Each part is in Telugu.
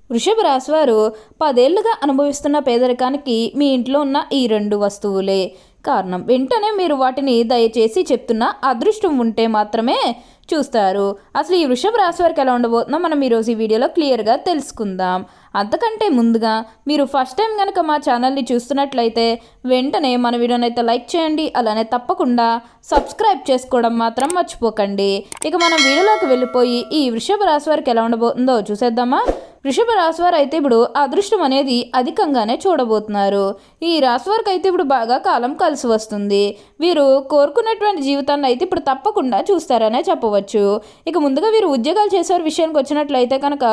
వృషభ రాశి వారు 10 ఏళ్లుగా అనుభవిస్తున్న పేదరికానికి మీ ఇంట్లో ఉన్న ఈ 2 వస్తువులే కారణం. వెంటనే మీరు వాటిని దయచేసి చెప్తున్న అదృష్టం ఉంటే మాత్రమే చూస్తారు. అసలు ఈ వృషభ రాశి వారికి ఎలా ఉండబోతుందో మనం ఈరోజు ఈ వీడియోలో క్లియర్గా తెలుసుకుందాం. అంతకంటే ముందుగా మీరు ఫస్ట్ టైం కనుక మా ఛానల్ని చూస్తున్నట్లయితే వెంటనే మన వీడియోని అయితే లైక్ చేయండి. అలానే తప్పకుండా సబ్స్క్రైబ్ చేసుకోవడం మాత్రం మర్చిపోకండి. ఇక మనం వీడియోలోకి వెళ్ళిపోయి ఈ వృషభ రాశి వారికి ఎలా ఉండబోతుందో చూసేద్దామా. వృషభ రాశి వారు అయితే ఇప్పుడు అదృష్టం అనేది అధికంగానే చూడబోతున్నారు. ఈ రాశి వారికి అయితే ఇప్పుడు బాగా కాలం కలిసి వస్తుంది. వీరు కోరుకున్నటువంటి జీవితాన్ని అయితే ఇప్పుడు తప్పకుండా చూస్తారనే చెప్పవచ్చు. ఇక ముందుగా వీరు ఉద్యోగాలు చేసేవారి విషయానికి వచ్చినట్లయితే కనుక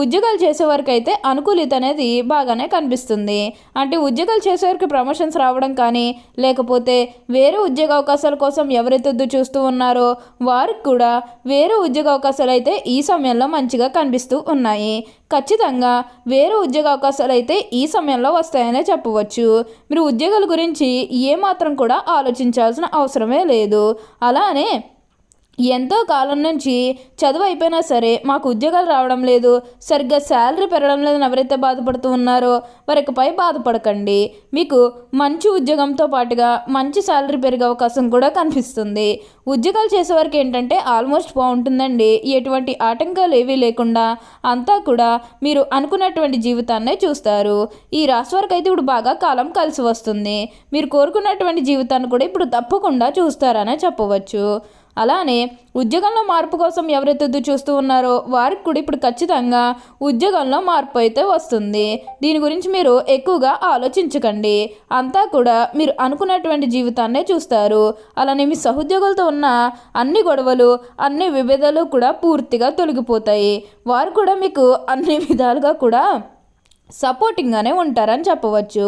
ఉద్యోగాలు చేసేవారికి అయితే అనుకూలిత అనేది బాగానే కనిపిస్తుంది. అంటే ఉద్యోగాలు చేసేవారికి ప్రమోషన్స్ రావడం కానీ, లేకపోతే వేరే ఉద్యోగ అవకాశాల కోసం ఎవరైతే చూస్తూ ఉన్నారో వారికి కూడా వేరే ఉద్యోగ అవకాశాలు అయితే ఈ సమయంలో మంచిగా కనిపిస్తూ ఉన్నాయి. ఖచ్చితంగా వేరే ఉద్యోగ అవకాశాలు అయితే ఈ సమయంలో వస్తాయనే చెప్పవచ్చు. మీరు ఉద్యోగాల గురించి ఏమాత్రం కూడా ఆలోచించాల్సిన అవసరమే లేదు. అలానే ఎంతో కాలం నుంచి చదువు అయిపోయినా సరే మాకు ఉద్యోగాలు రావడం లేదు, సరిగ్గా శాలరీ పెరగడం లేదని ఎవరైతే బాధపడుతూ ఉన్నారో వారిపై బాధపడకండి. మీకు మంచి ఉద్యోగంతో పాటుగా మంచి శాలరీ పెరిగే అవకాశం కూడా కనిపిస్తుంది. ఉద్యోగాలు చేసేవారికి ఏంటంటే ఆల్మోస్ట్ బాగుంటుందండి. ఎటువంటి ఆటంకాలు ఏవీ లేకుండా అంతా కూడా మీరు అనుకున్నటువంటి జీవితాన్నే చూస్తారు. ఈ రాశి వారికి అయితే ఇప్పుడు బాగా కాలం కలిసి వస్తుంది. మీరు కోరుకున్నటువంటి జీవితాన్ని కూడా ఇప్పుడు తప్పకుండా చూస్తారనే చెప్పవచ్చు. అలానే ఉద్యోగంలో మార్పు కోసం ఎవరైతే చూస్తూ ఉన్నారో వారికి కూడా ఇప్పుడు ఖచ్చితంగా ఉద్యోగంలో మార్పు అయితే వస్తుంది. దీని గురించి మీరు ఎక్కువగా ఆలోచించకండి. అంతా కూడా మీరు అనుకున్నటువంటి జీవితాన్నే చూస్తారు. అలానే మీ సహోద్యోగులతో ఉన్న అన్ని గొడవలు, అన్ని విభేదాలు కూడా పూర్తిగా తొలగిపోతాయి. వారు కూడా మీకు అన్ని విధాలుగా కూడా సపోర్టింగ్గానే ఉంటారని చెప్పవచ్చు.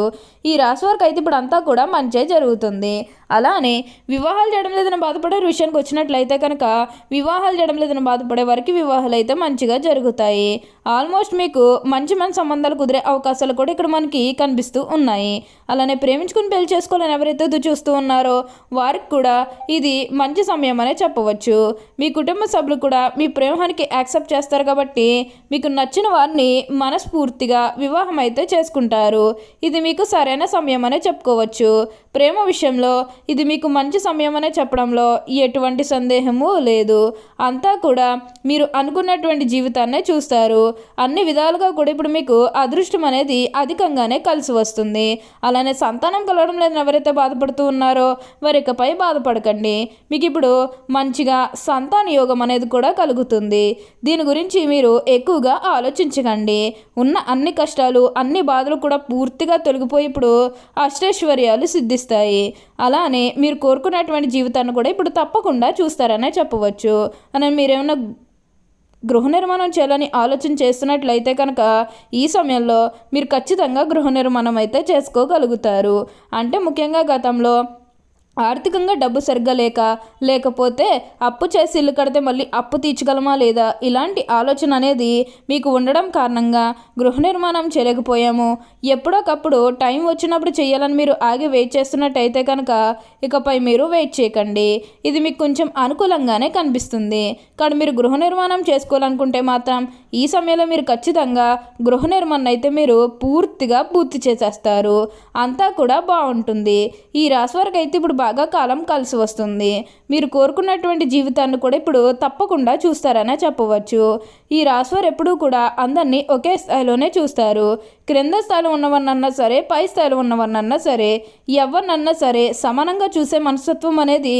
ఈ రాశి వారికి అయితే ఇప్పుడు అంతా కూడా మంచే జరుగుతుంది. అలానే వివాహాలు చేయడం లేదని బాధపడే విషయానికి వచ్చినట్లయితే కనుక వివాహాలు చేయడం లేదని బాధపడే వారికి వివాహాలు అయితే మంచిగా జరుగుతాయి. ఆల్మోస్ట్ మీకు మంచి సంబంధాలు కుదిరే అవకాశాలు కూడా ఇక్కడ మనకి కనిపిస్తూ ఉన్నాయి. అలానే ప్రేమించుకుని పెళ్లి చేసుకోవాలని ఎవరైతే చూస్తూ ఉన్నారో వారికి కూడా ఇది మంచి సమయం అనే చెప్పవచ్చు. మీ కుటుంబ సభ్యులు కూడా మీ ప్రేమానికి యాక్సెప్ట్ చేస్తారు కాబట్టి మీకు నచ్చిన వారిని మనస్ఫూర్తిగా వివాహం అయితే చేసుకుంటారు. ఇది మీకు సరైన సమయం అనే చెప్పుకోవచ్చు. ప్రేమ విషయంలో ఇది మీకు మంచి సమయం అనే చెప్పడంలో ఎటువంటి సందేహము లేదు. అంతా కూడా మీరు అనుకున్నటువంటి జీవితాన్నే చూస్తారు. అన్ని విధాలుగా కూడా ఇప్పుడు మీకు అదృష్టం అనేది అధికంగానే కలిసి వస్తుంది. అలానే సంతానం కలగడం లేదని ఎవరైతే బాధపడుతూ ఉన్నారో వారిపై బాధపడకండి. మీకు ఇప్పుడు మంచిగా సంతాన యోగం అనేది కూడా కలుగుతుంది. దీని గురించి మీరు ఎక్కువగా ఆలోచించకండి. ఉన్న అన్ని కష్టాలు, అన్ని బాధలు కూడా పూర్తిగా తొలగిపోయి ఇప్పుడు అష్టైశ్వర్యాలు సిద్ధిస్తాయి. అలానే మీరు కోరుకున్నటువంటి జీవితాన్ని కూడా ఇప్పుడు తప్పకుండా చూస్తారనే చెప్పవచ్చు. అని మీరేమన్నా గృహ నిర్మాణం చేయాలని ఆలోచన చేస్తున్నట్లయితే కనుక ఈ సమయంలో మీరు ఖచ్చితంగా గృహ నిర్మాణం అయితే చేసుకోగలుగుతారు. అంటే ముఖ్యంగా గతంలో ఆర్థికంగా డబ్బు సరిగ్గా లేకపోతే అప్పు చేసి ఇల్లు కడితే మళ్ళీ అప్పు తీర్చగలమా లేదా ఇలాంటి ఆలోచన అనేది మీకు ఉండడం కారణంగా గృహ నిర్మాణం చేయలేకపోయాము. ఎప్పుడోకప్పుడు టైం వచ్చినప్పుడు చేయాలని మీరు ఆగి వెయిట్ చేస్తున్నట్టయితే కనుక ఇకపై మీరు వెయిట్ చేయకండి. ఇది మీకు కొంచెం అనుకూలంగానే కనిపిస్తుంది. కానీ మీరు గృహ నిర్మాణం చేసుకోవాలనుకుంటే మాత్రం ఈ సమయంలో మీరు ఖచ్చితంగా గృహ నిర్మాణం అయితే మీరు పూర్తిగా పూర్తి చేసేస్తారు. అంతా కూడా బాగుంటుంది. ఈ రాశి వారికి అయితే ఇప్పుడు బాగా కాలం కలిసి వస్తుంది. మీరు కోరుకున్నటువంటి జీవితాన్ని కూడా ఇప్పుడు తప్పకుండా చూస్తారనే చెప్పవచ్చు. ఈ రాశివారు ఎప్పుడూ కూడా అందరినీ ఒకే స్థాయిలోనే చూస్తారు. క్రింద స్థాయిలో ఉన్నవన్నన్నా సరే, పై స్థాయిలో ఉన్నవన్నన్నా సరే, ఎవరినన్నా సరే సమానంగా చూసే మనస్తత్వం అనేది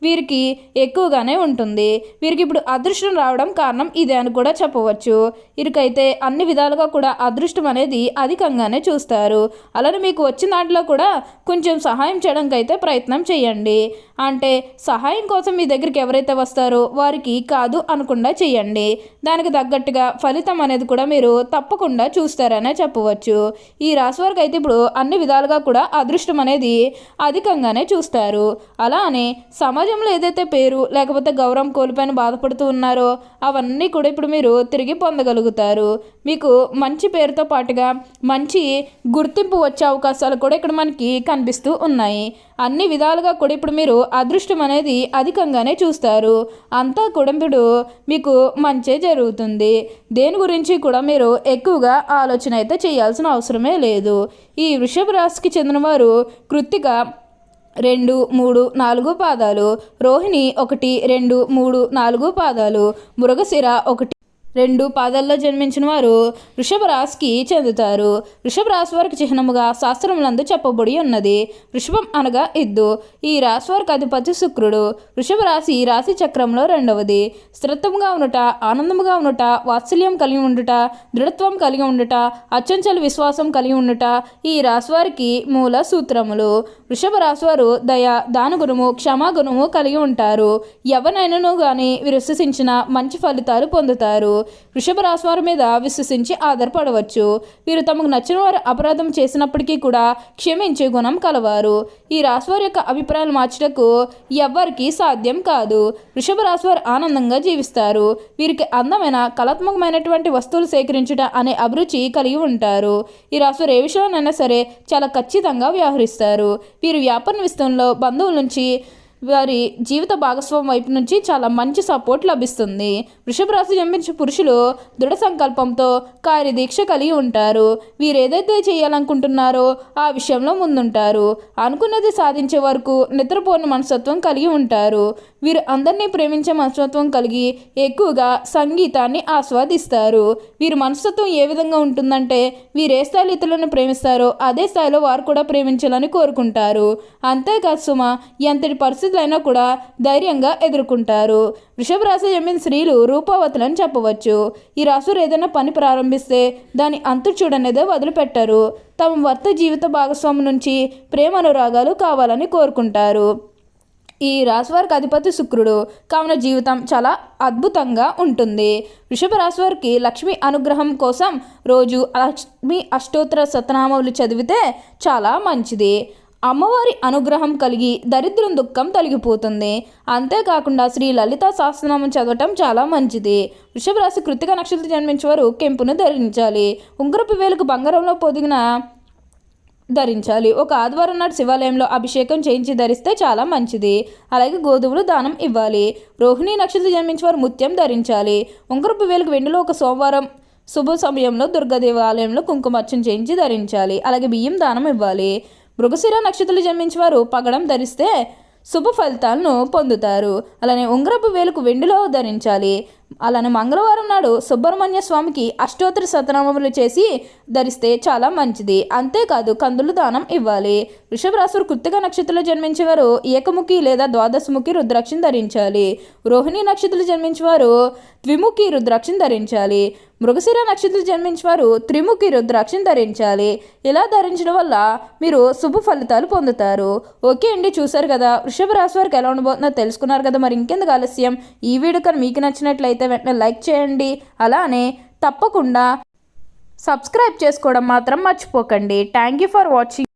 వీరికి ఎక్కువగానే ఉంటుంది. వీరికి ఇప్పుడు అదృష్టం రావడం కారణం ఇదే అని కూడా చెప్పవచ్చు. వీరికైతే అన్ని విధాలుగా కూడా అదృష్టం అనేది అధికంగానే చూస్తారు. అలానే మీకు వచ్చిన దాంట్లో కూడా కొంచెం సహాయం చేయడానికి అయితే ప్రయత్నం చేయండి. అంటే సహాయం కోసం మీ దగ్గరికి ఎవరైతే వస్తారో వారికి కాదు అనకుండా చేయండి. దానికి తగ్గట్టుగా ఫలితం అనేది కూడా మీరు తప్పకుండా చూస్తారనే చెప్పవచ్చు. ఈ రాశి వారికి అయితే ఇప్పుడు అన్ని విధాలుగా కూడా అదృష్టం అనేది అధికంగానే చూస్తారు. అలానే సమాజంలో ఏదైతే పేరు లేకపోతే గౌరవం కోల్పోయిన బాధపడుతూ ఉన్నారో అవన్నీ కూడా ఇప్పుడు మీరు తిరిగి పొందగలుగుతారు. మీకు మంచి పేరుతో పాటుగా మంచి గుర్తింపు వచ్చే అవకాశాలు కూడా ఇక్కడ మనకి కనిపిస్తూ ఉన్నాయి. అన్ని విధాలుగా కూడా ఇప్పుడు మీరు అదృష్టం అనేది అధికంగానే చూస్తారు. అంతా కూడా ఇప్పుడు మీకు మంచే జరుగుతుంది. దేని గురించి కూడా మీరు ఎక్కువగా ఆలోచన అయితే చేయాల్సిన అవసరమే లేదు. ఈ వృషభ రాశికి చెందినవారు కృత్తిక 2, 3, 4 పాదాలు, రోహిణి 1, 2, 3, 4 పాదాలు, మృగశిర 1, 2 పాదాల్లో జన్మించిన వారు వృషభ రాశికి చెందుతారు. వృషభ రాశి వారికి చిహ్నముగా శాస్త్రములందు చెప్పబడి ఉన్నది. వృషభం అనగా ఎద్దు. ఈ రాశి వారికి అధిపతి శుక్రుడు. వృషభ రాశి రాశి చక్రంలో 2వది. స్థిరత్వంగా ఉండుట, ఆనందముగా ఉండుట, వాత్సల్యం కలిగి ఉండుట, దృఢత్వం కలిగి ఉండుట, అచంచల విశ్వాసం కలిగి ఉండుట ఈ రాశి వారికి మూల సూత్రములు. వృషభ రాశి వారు దయ, దానగుణము, క్షమాగుణము కలిగి ఉంటారు. ఎవరినైనాను కానీ విశ్వసించిన మంచి ఫలితాలు పొందుతారు. వృషభ రాశి వారి మీద విశ్వసించి ఆధారపడవచ్చు. వీరు తమకు నచ్చిన వారు అపరాధం చేసినప్పటికీ కూడా క్షమించే గుణం కలవారు. ఈ రాశి వారి యొక్క అభిప్రాయాలు మార్చటకు ఎవ్వరికి సాధ్యం కాదు. వృషభ రాశి వారు ఆనందంగా జీవిస్తారు. వీరికి అందమైన కళాత్మకమైనటువంటి వస్తువులు సేకరించుట అనే అభిరుచి కలిగి ఉంటారు. ఈ రాశి వారు ఏ విషయంలోనైనా సరే చాలా ఖచ్చితంగా వ్యవహరిస్తారు. వీరు వ్యాపార విస్తరణలో బంధువుల నుంచి వారి జీవిత భాగస్వామి వైపు నుంచి చాలా మంచి సపోర్ట్ లభిస్తుంది. వృషభ రాశి జన్మించిన పురుషులు దృఢ సంకల్పంతో కార్యదీక్ష కలిగి ఉంటారు. వీరు ఏదైతే చేయాలనుకుంటున్నారో ఆ విషయంలో ముందుంటారు. అనుకున్నది సాధించే వరకు నిద్రపోని మనస్తత్వం కలిగి ఉంటారు. వీరు అందరినీ ప్రేమించే మనస్తత్వం కలిగి ఎక్కువగా సంగీతాన్ని ఆస్వాదిస్తారు. వీరి మనస్తత్వం ఏ విధంగా ఉంటుందంటే వీరు ఏ స్థాయిలో ఇతరులను ప్రేమిస్తారో అదే స్థాయిలో వారు కూడా ప్రేమించాలని కోరుకుంటారు. అంతేకాదు సుమ, ఎంతటి పరిస్థితులైనా కూడా ధైర్యంగా ఎదుర్కొంటారు. వృషభ రాశి జన్మించిన స్త్రీలు రూపవతులని చెప్పవచ్చు. ఈ రాశులు ఏదైనా పని ప్రారంభిస్తే దాని అంతు చూడనేదే వదిలిపెట్టరు. తమ భర్త జీవిత భాగస్వామి నుంచి ప్రేమ అనురాగాలు కావాలని కోరుకుంటారు. ఈ రాశి వారికి అధిపతి శుక్రుడు కావున జీవితం చాలా అద్భుతంగా ఉంటుంది. వృషభ రాశి వారికి లక్ష్మి అనుగ్రహం కోసం రోజు లక్ష్మి అష్టోత్తర శతనామావళి చదివితే చాలా మంచిది. అమ్మవారి అనుగ్రహం కలిగి దరిద్రం దుఃఖం తొలగిపోతుంది. అంతేకాకుండా శ్రీ లలిత సహస్రనామం చదవటం చాలా మంచిది. వృషభ రాశి కృత్తిక నక్షత్రం జన్మించేవారు కెంపును ధరించాలి. ఉంగరపు వేలుకు బంగారంలో పొదిగిన ధరించాలి. ఒక ఆదివారం నాడు శివాలయంలో అభిషేకం చేయించి ధరిస్తే చాలా మంచిది. అలాగే గోధుమలు దానం ఇవ్వాలి. రోహిణి నక్షత్రం జన్మించేవారు ముత్యం ధరించాలి. ఉంగరపు వేలుకు వెండిలో ఒక సోమవారం శుభ సమయంలో దుర్గాదేవాలయంలో కుంకుమార్చన చేయించి ధరించాలి. అలాగే బియ్యం దానం ఇవ్వాలి. మృగశిర నక్షత్రాలు జన్మించేవారు పగడం ధరిస్తే శుభ ఫలితాలను పొందుతారు. అలానే ఉంగరపు వేలుకు వెండిలో ధరించాలి. అలానే మంగళవారం నాడు సుబ్రహ్మణ్య స్వామికి అష్టోత్తర శతనామములు చేసి ధరిస్తే చాలా మంచిది. అంతేకాదు కందులు దానం ఇవ్వాలి. వృషభ రాశి కృత్తిక నక్షత్రంలో జన్మించేవారు ఏకముఖి లేదా ద్వాదశముఖి రుద్రాక్షను ధరించాలి. రోహిణి నక్షత్రంలో జన్మించేవారు ద్విముఖి రుద్రాక్షను ధరించాలి. మృగశిర నక్షత్రం జన్మించేవారు త్రిముఖి రుద్రాక్షను ధరించాలి. ఇలా ధరించడం వల్ల మీరు శుభ ఫలితాలు పొందుతారు. ఓకే అండి, చూసారు కదా వృషభ రాశి వారికి ఎలా ఉండబోతుందో తెలుసుకున్నారు కదా. మరి ఇంకెందుకు ఆలస్యం, ఈ వీడియో కానీ మీకు నచ్చినట్లయితే వెంటనే లైక్ చేయండి. అలానే తప్పకుండా సబ్స్క్రైబ్ చేసుకోవడం మాత్రం మర్చిపోకండి. Thank you for watching.